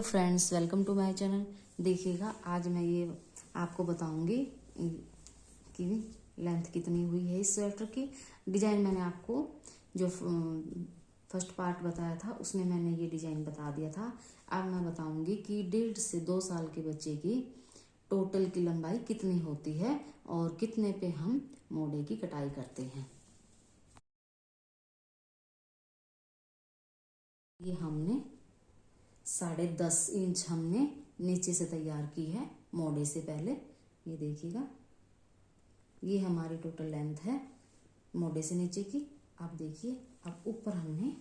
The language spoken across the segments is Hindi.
Hello friends, welcome to my channel. देखिएगा, आज मैं ये आपको बताऊंगी कि लेंथ कितनी हुई है इस स्वेटर की। डिजाइन मैंने आपको जो फर्स्ट पार्ट बताया था उसमें मैंने ये डिजाइन बता दिया था। अब मैं बताऊंगी कि 1.5 से 2 साल के बच्चे की टोटल की लंबाई कितनी होती है और कितने पे हम मोड़े की कटाई करते हैं। ये हमने 10.5 इंच हमने नीचे से तैयार की है मोड़े से पहले। ये देखिएगा, ये हमारी टोटल लेंथ है मोड़े से नीचे की। आप देखिए, अब ऊपर हमने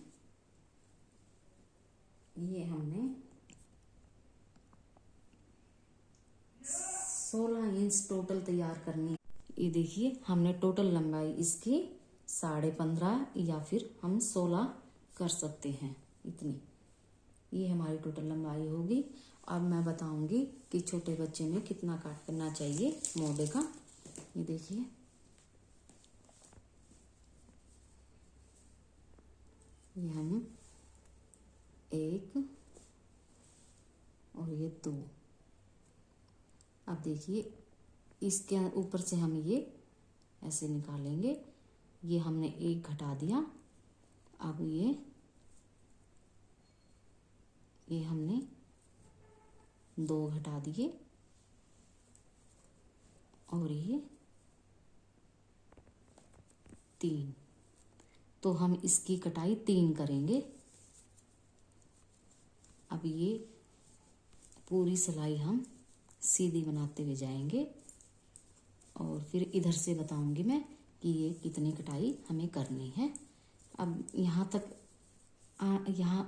16 इंच टोटल तैयार करनी है। ये देखिए, हमने टोटल लंबाई इसकी 15.5 या फिर हम 16 कर सकते हैं, इतनी ये हमारी टोटल लंबाई होगी। अब मैं बताऊंगी कि छोटे बच्चे में कितना काट करना चाहिए मोड़े का। ये देखिए, ये हम 1 और ये 2। अब देखिए, इसके ऊपर से हम ये ऐसे निकालेंगे। ये हमने 1 घटा दिया। अब ये हमने 2 घटा दिए और ये 3। तो हम इसकी कटाई 3 करेंगे। अब ये पूरी सिलाई हम सीधी बनाते हुए जाएंगे और फिर इधर से बताऊंगी मैं कि ये कितनी कटाई हमें करनी है। अब यहाँ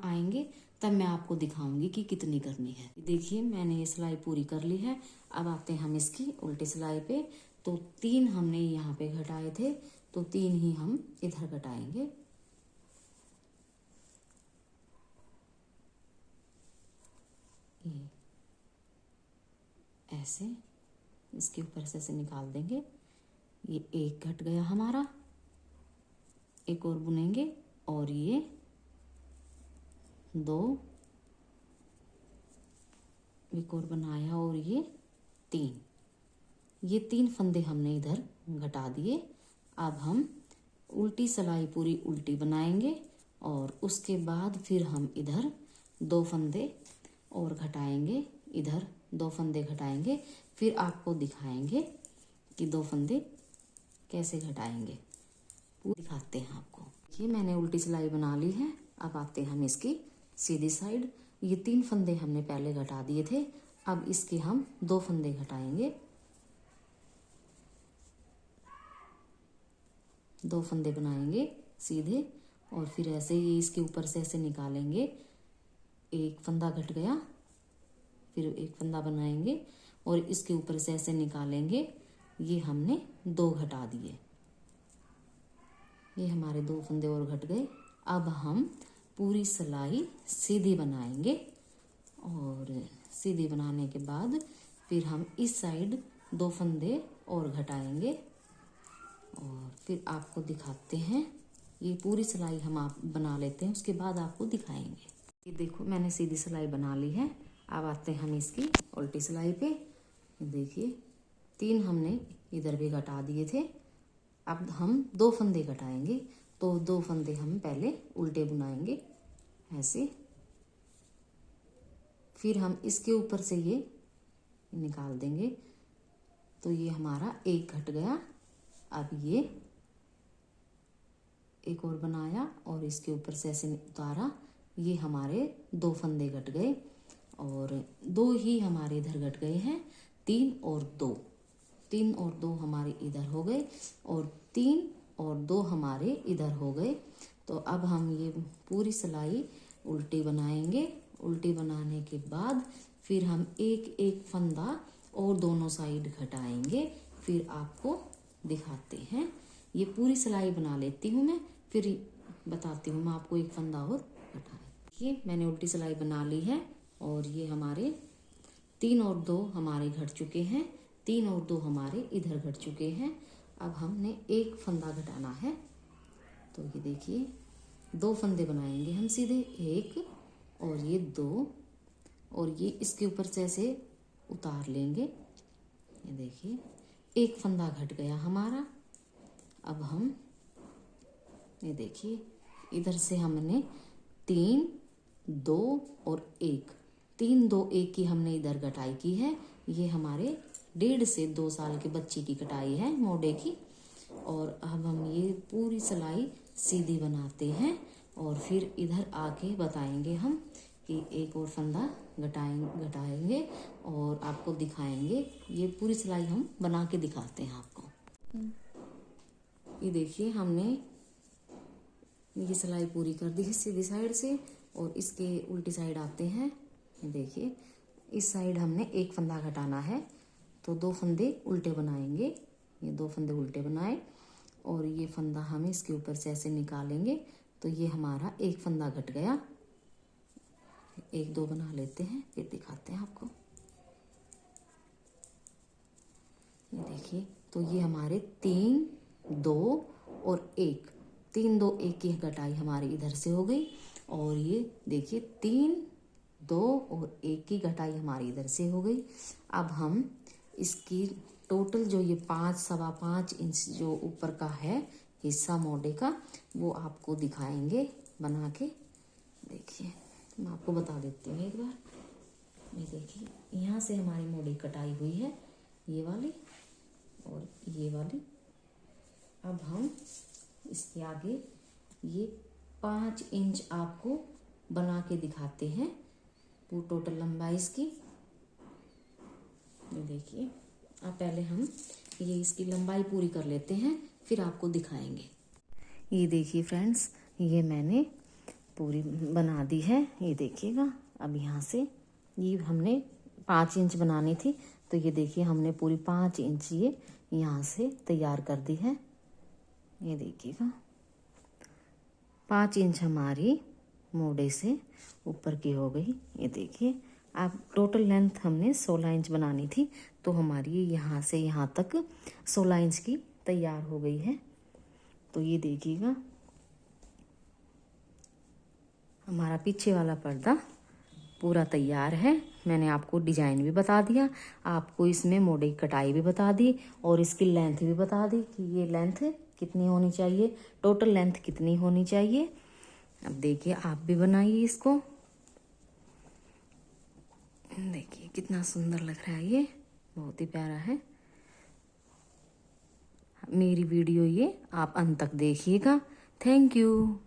आएंगे तब मैं आपको दिखाऊंगी कि कितनी करनी है। देखिए, मैंने ये सिलाई पूरी कर ली है। अब आते हैं हम इसकी उल्टी सिलाई पे। तो 3 हमने यहाँ पे घटाए थे, तो 3 ही हम इधर घटाएंगे। ये ऐसे इसके ऊपर से निकाल देंगे। ये 1 घट गया हमारा, एक और बुनेंगे और ये 2 एक और बनाया और ये 3 फंदे हमने इधर घटा दिए। अब हम उल्टी सिलाई पूरी उल्टी बनाएंगे और उसके बाद फिर हम इधर 2 फंदे और घटाएंगे, इधर 2 फंदे घटाएंगे। फिर आपको दिखाएंगे कि 2 फंदे कैसे घटाएंगे, पूरी दिखाते हैं आपको। ये मैंने उल्टी सिलाई बना ली है। अब आते हैं हम इसकी सीधी साइड। ये 3 फंदे हमने पहले घटा दिए थे। अब इसके हम 2 फंदे घटाएंगे, 2 फंदे बनाएंगे सीधे और फिर ऐसे ही इसके ऊपर से ऐसे निकालेंगे। 1 फंदा घट गया, फिर 1 फंदा बनाएंगे और इसके ऊपर से ऐसे निकालेंगे। ये हमने 2 घटा दिए, ये हमारे 2 फंदे और घट गए। अब हम पूरी सिलाई सीधी बनाएंगे और सीधी बनाने के बाद फिर हम इस साइड 2 फंदे और घटाएंगे और फिर आपको दिखाते हैं। ये पूरी सिलाई हम आप बना लेते हैं, उसके बाद आपको दिखाएंगे। ये देखो, मैंने सीधी सिलाई बना ली है। अब आते हैं हम इसकी उल्टी सिलाई पे। देखिए, 3 हमने इधर भी घटा दिए थे। अब हम 2 फंदे घटाएंगे, तो 2 फंदे हम पहले उल्टे बुनाएंगे ऐसे। फिर हम इसके ऊपर से ये निकाल देंगे, तो ये हमारा 1 घट गया। अब ये एक और बनाया और इसके ऊपर से ऐसे उतारा। ये हमारे 2 फंदे घट गए और 2 ही हमारे इधर घट गए हैं। 3 और 2 हमारे इधर हो गए और 3 और 2 हमारे इधर हो गए। तो अब हम ये पूरी सिलाई उल्टी बनाएंगे। उल्टी बनाने के बाद फिर हम एक फंदा और दोनों साइड घटाएंगे। फिर आपको दिखाते हैं। ये पूरी सिलाई बना लेती हूँ मैं, फिर बताती हूँ मैं आपको 1 फंदा और घटाएं। ये मैंने उल्टी सिलाई बना ली है और ये हमारे 3 और 2 हमारे घट चुके हैं। 3 और 2 हमारे इधर घट चुके हैं। अब हमने 1 फंदा घटाना है। तो ये देखिए, 2 फंदे बनाएंगे हम सीधे, 1 और ये 2 और ये इसके ऊपर से ऐसे उतार लेंगे। ये देखिए एक फंदा घट गया हमारा। अब हम ये देखिए इधर से हमने 3, 2 और 1, 3, 2, 1 की हमने इधर कटाई की है। ये हमारे 1.5 से 2 साल के बच्चे की कटाई है मोढ़े की। और अब हम ये पूरी सिलाई सीधी बनाते हैं और फिर इधर आके बताएंगे हम कि एक और फंदा घटाएंगे और आपको दिखाएंगे। ये पूरी सिलाई हम बना के दिखाते हैं आपको। ये देखिए हमने ये सिलाई पूरी कर दी है सीधी साइड से और इसके उल्टी साइड आते हैं। ये देखिए इस साइड हमने एक फंदा घटाना है तो 2 फंदे उल्टे बनाएंगे। ये 2 फंदे उल्टे बनाए और ये फंदा हम इसके ऊपर से ऐसे निकालेंगे तो ये हमारा एक फंदा घट गया। 1, 2 बना लेते हैं फिर दिखाते हैं आपको। ये देखिए तो ये हमारे 3, 2 और 1, 3, 2, 1 की कटाई हमारी इधर से हो गई। और ये देखिए 3, 2 और 1 की कटाई हमारी इधर से हो गई। अब हम इसकी टोटल जो ये 5, सवा 5 इंच जो ऊपर का है हिस्सा मोढ़े का वो आपको दिखाएंगे बना के। देखिए मैं आपको बता देती हूँ एक बार। ये देखिए यहाँ से हमारी मोढ़ी कटाई हुई है ये वाली और ये वाली। अब हम इसके आगे ये 5 इंच आपको बना के दिखाते हैं पूरी टोटल लंबाई इसकी। ये देखिए अब पहले हम ये इसकी लंबाई पूरी कर लेते हैं फिर आपको दिखाएंगे। ये देखिए फ्रेंड्स ये मैंने पूरी बना दी है। ये देखिएगा अब यहाँ से ये हमने 5 इंच बनानी थी तो ये देखिए हमने पूरी 5 इंच ये यहाँ से तैयार कर दी है। ये देखिएगा 5 इंच हमारी मोढ़े से ऊपर की हो गई। ये देखिए अब टोटल लेंथ हमने 16 इंच बनानी थी तो हमारी यहाँ से यहाँ तक 16 इंच की तैयार हो गई है। तो ये देखिएगा हमारा पीछे वाला पर्दा पूरा तैयार है। मैंने आपको डिजाइन भी बता दिया, आपको इसमें मोढ़े की कटाई भी बता दी और इसकी लेंथ भी बता दी कि ये लेंथ कितनी होनी चाहिए, टोटल लेंथ कितनी होनी चाहिए। अब देखिए आप भी बनाइए इसको। देखिए कितना सुंदर लग रहा है, ये बहुत ही प्यारा है। मेरी वीडियो ये आप अंत तक देखिएगा। Thank you.